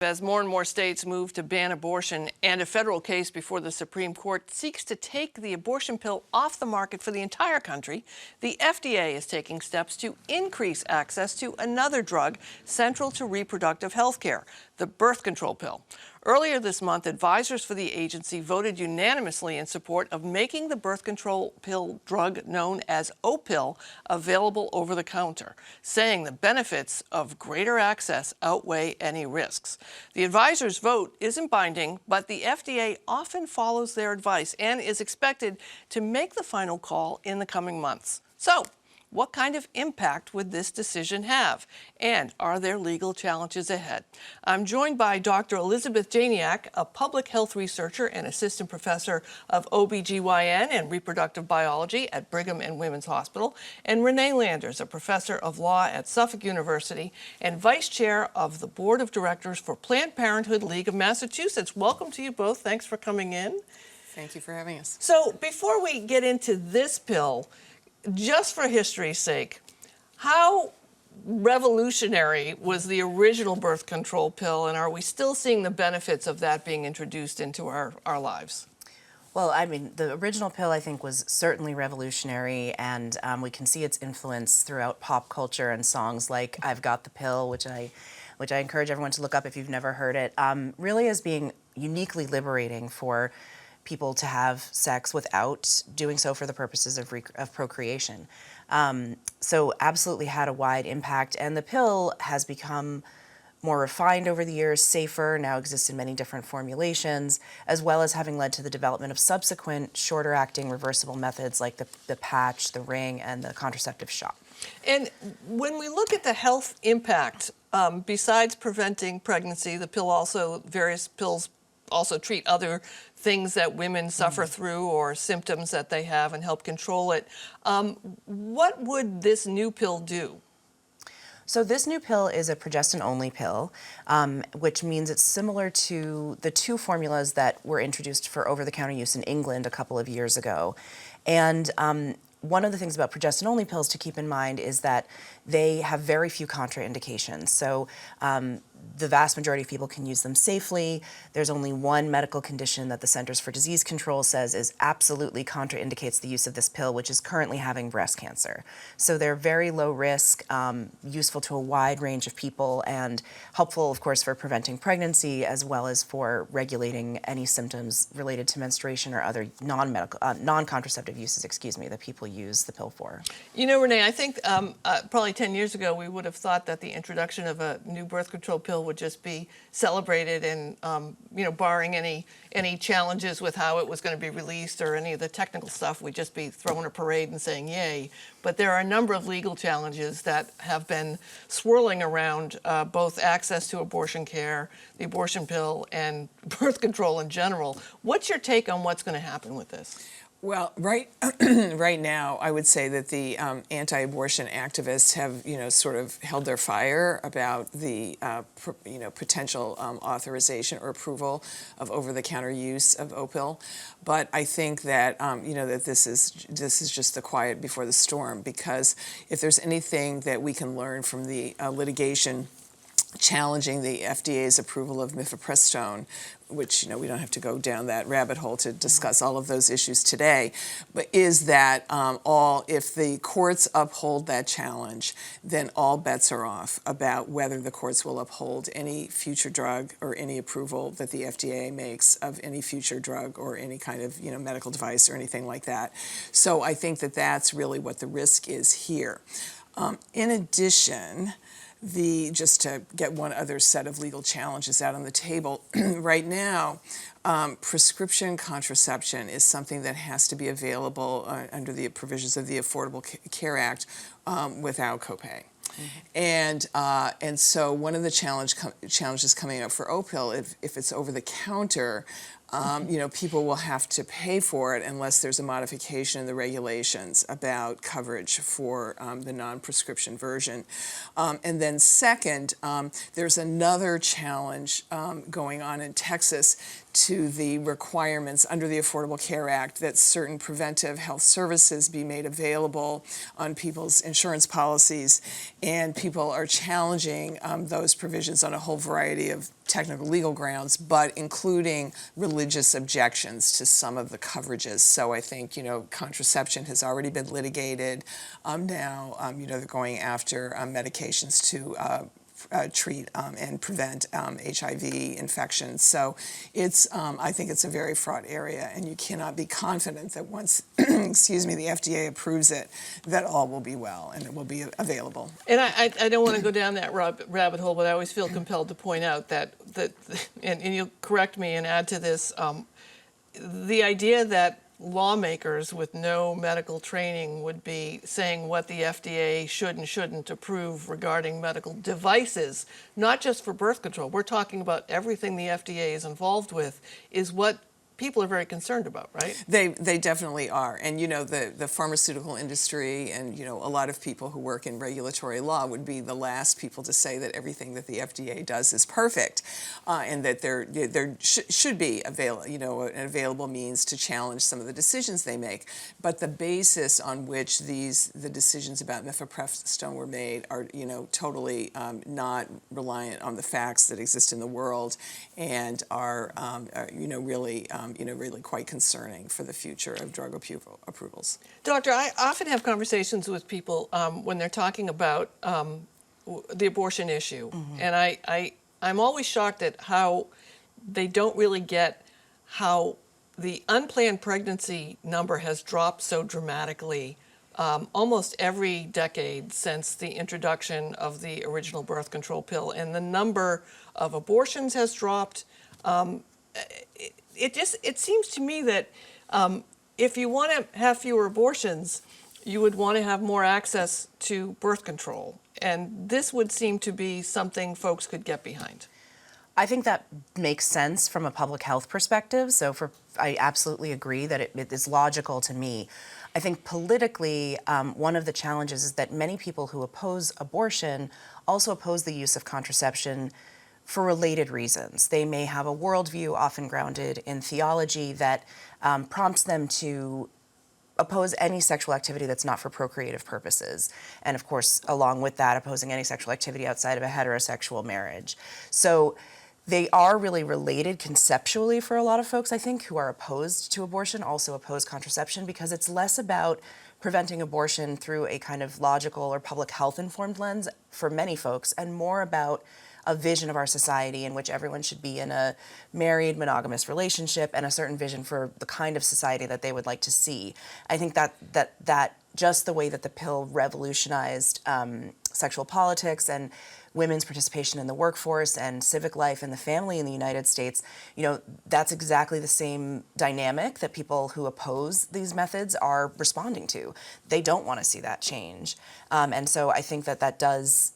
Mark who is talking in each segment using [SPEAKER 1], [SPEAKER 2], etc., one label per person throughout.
[SPEAKER 1] As more and more states move to ban abortion and a federal case before the Supreme Court seeks to take the abortion pill off the market for the entire country, the FDA is taking steps to increase access to another drug central to reproductive health care, the birth control pill. Earlier this month, advisors for the agency voted unanimously in support of making the birth control pill drug known as Opill available over the counter, saying the benefits of greater access outweigh any risks. The advisors' vote isn't binding, but the FDA often follows their advice and is expected to make the final call in the coming months. So, what kind of impact would this decision have? And are there legal challenges ahead? I'm joined by Dr. Elizabeth Janiak, a public health researcher and assistant professor of OBGYN and reproductive biology at Brigham and Women's Hospital, and Renee Landers, a professor of law at Suffolk University and vice chair of the board of directors for Planned Parenthood League of Massachusetts. Welcome to you both. Thanks for coming in.
[SPEAKER 2] Thank you for having us.
[SPEAKER 1] So before we get into this pill, just for history's sake, how revolutionary was the original birth control pill, and are we still seeing the benefits of that being introduced into our lives?
[SPEAKER 3] Well, I mean, the original pill, I think, was certainly revolutionary, and we can see its influence throughout pop culture and songs like "I've Got the Pill," which I encourage everyone to look up if you've never heard it, really as being uniquely liberating for people to have sex without doing so for the purposes of procreation. So absolutely had a wide impact, and the pill has become more refined over the years, safer, now exists in many different formulations, as well as having led to the development of subsequent shorter acting reversible methods like the patch, the ring, and the contraceptive shot.
[SPEAKER 1] And when we look at the health impact, besides preventing pregnancy, various pills also treat other things that women suffer through or symptoms that they have and help control it. What would this new pill do?
[SPEAKER 3] So this new pill is a progestin-only pill, which means it's similar to the two formulas that were introduced for over-the-counter use in England a couple of years ago. And one of the things about progestin-only pills to keep in mind is that they have very few contraindications. So the vast majority of people can use them safely. There's only one medical condition that the Centers for Disease Control says is absolutely contraindicates the use of this pill, which is currently having breast cancer. So they're very low risk, useful to a wide range of people, and helpful, of course, for preventing pregnancy as well as for regulating any symptoms related to menstruation or other non-contraceptive uses, that people use the pill for.
[SPEAKER 1] You know, Renee, I think probably 10 years ago we would have thought that the introduction of a new birth control pill would just be celebrated and, barring any challenges with how it was going to be released or any of the technical stuff, we'd just be throwing a parade and saying yay. But there are a number of legal challenges that have been swirling around both access to abortion care, the abortion pill, and birth control in general. What's your take on what's going to happen with this?
[SPEAKER 2] Well, right now, I would say that the anti-abortion activists have, sort of held their fire about the, potential authorization or approval of over-the-counter use of Opill. But I think that, that this is just the quiet before the storm, because if there's anything that we can learn from the litigation challenging the FDA's approval of mifepristone, which, we don't have to go down that rabbit hole to discuss all of those issues today, but is that if the courts uphold that challenge, then all bets are off about whether the courts will uphold any future drug or any approval that the FDA makes of any future drug or any kind of, medical device or anything like that. So I think that that's really what the risk is here. In addition, just to get one other set of legal challenges out on the table, right now, prescription contraception is something that has to be available under the provisions of the Affordable Care Act without copay. And so one of the challenges coming up for Opill, if it's over the counter, people will have to pay for it unless there's a modification in the regulations about coverage for the non-prescription version. And then second, there's another challenge going on in Texas to the requirements under the Affordable Care Act that certain preventive health services be made available on people's insurance policies, and people are challenging those provisions on a whole variety of technical legal grounds, but including religious objections to some of the coverages. So I think, contraception has already been litigated. Now, they're going after medications to treat and prevent HIV infections. So I think it's a very fraught area, and you cannot be confident that once, excuse me, the FDA approves it, that all will be well and it will be available.
[SPEAKER 1] And I don't want to go down that rabbit hole, but I always feel compelled to point out that and you'll correct me and add to this, the idea that lawmakers with no medical training would be saying what the FDA should and shouldn't approve regarding medical devices, not just for birth control. We're talking about everything the FDA is involved with, is what people are very concerned about, right?
[SPEAKER 2] They definitely are. And, the pharmaceutical industry and, a lot of people who work in regulatory law would be the last people to say that everything that the FDA does is perfect, and that there should be an available means to challenge some of the decisions they make. But the basis on which the decisions about mifepristone were made are, totally not reliant on the facts that exist in the world, and are really quite concerning for the future of drug approvals.
[SPEAKER 1] Doctor, I often have conversations with people when they're talking about the abortion issue, and I'm always shocked at how they don't really get how the unplanned pregnancy number has dropped so dramatically almost every decade since the introduction of the original birth control pill, and the number of abortions has dropped. It seems to me that if you want to have fewer abortions, you would want to have more access to birth control. And this would seem to be something folks could get behind.
[SPEAKER 3] I think that makes sense from a public health perspective. I absolutely agree that it is logical to me. I think politically, one of the challenges is that many people who oppose abortion also oppose the use of contraception for related reasons. They may have a worldview often grounded in theology that prompts them to oppose any sexual activity that's not for procreative purposes. And of course, along with that, opposing any sexual activity outside of a heterosexual marriage. So they are really related conceptually for a lot of folks, I think, who are opposed to abortion, also oppose contraception, because it's less about preventing abortion through a kind of logical or public health informed lens for many folks, and more about a vision of our society in which everyone should be in a married, monogamous relationship, and a certain vision for the kind of society that they would like to see. I think that just the way that the pill revolutionized sexual politics and women's participation in the workforce and civic life and the family in the United States, that's exactly the same dynamic that people who oppose these methods are responding to. They don't want to see that change. And so I think that does,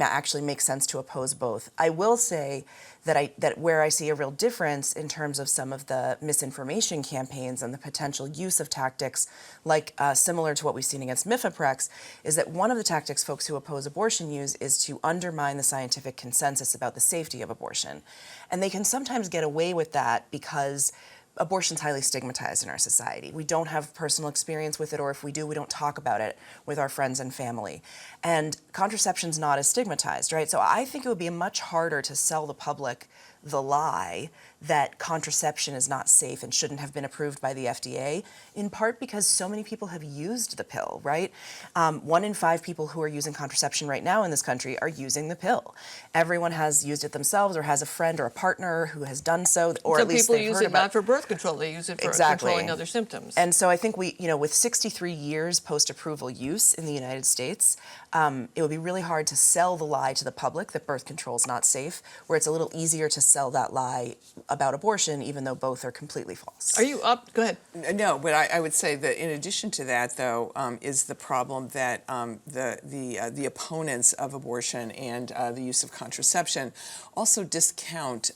[SPEAKER 3] actually make sense to oppose both. I will say that where I see a real difference in terms of some of the misinformation campaigns and the potential use of tactics like similar to what we've seen against Mifeprex is that one of the tactics folks who oppose abortion use is to undermine the scientific consensus about the safety of abortion. And they can sometimes get away with that because abortion's highly stigmatized in our society. We don't have personal experience with it, or if we do, we don't talk about it with our friends and family. And contraception's not as stigmatized, right? So I think it would be much harder to sell the public the lie that contraception is not safe and shouldn't have been approved by the FDA, in part because so many people have used the pill, right? 1 in 5 people who are using contraception right now in this country are using the pill. Everyone has used it themselves or has a friend or a partner who has done so, or at least they've heard about it.
[SPEAKER 1] Some people use it not for birth control, they use it for controlling other symptoms.
[SPEAKER 3] And so I think with 63 years post-approval use in the United States, it would be really hard to sell the lie to the public that birth control is not safe, where it's a little easier to sell that lie about abortion, even though both are completely false.
[SPEAKER 1] Are you up? Go ahead.
[SPEAKER 2] No, but I would say that in addition to that, though, is the problem that the opponents of abortion and the use of contraception also discount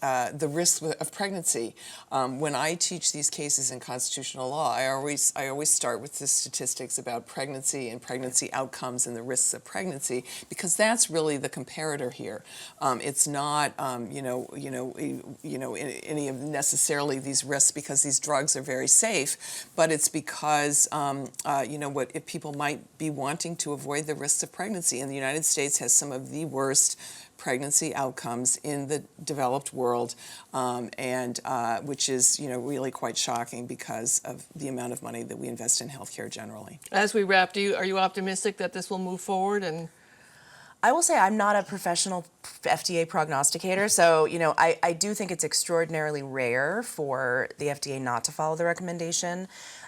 [SPEAKER 2] the risk of pregnancy. When I teach these cases in constitutional law, I always start with the statistics about pregnancy and pregnancy outcomes and the risks of pregnancy, because that's really the comparator here. It's not any of necessarily these risks because these drugs are very safe, but it's because what if people might be wanting to avoid the risks of pregnancy. And the United States has some of the worst pregnancy outcomes in the developed world, and which is, really quite shocking because of the amount of money that we invest in healthcare generally.
[SPEAKER 1] As we wrap, are you optimistic that this will move forward? And
[SPEAKER 3] I will say I'm not a professional FDA prognosticator, so I do think it's extraordinarily rare for the FDA not to follow the recommendation.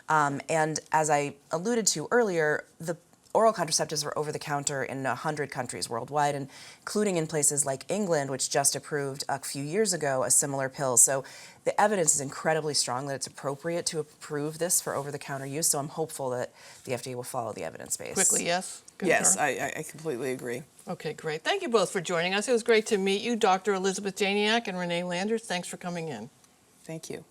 [SPEAKER 3] And as I alluded to earlier, the oral contraceptives are over the counter in 100 countries worldwide, including in places like England, which just approved a few years ago a similar pill. So the evidence is incredibly strong that it's appropriate to approve this for over-the-counter use. So I'm hopeful that the FDA will follow the evidence base.
[SPEAKER 1] quickly, yes?
[SPEAKER 2] Yes,
[SPEAKER 1] Concur?
[SPEAKER 2] I completely agree.
[SPEAKER 1] Okay, great. Thank you both for joining us. It was great to meet you, Dr. Elizabeth Janiak and Renee Landers. Thanks for coming in.
[SPEAKER 2] Thank you.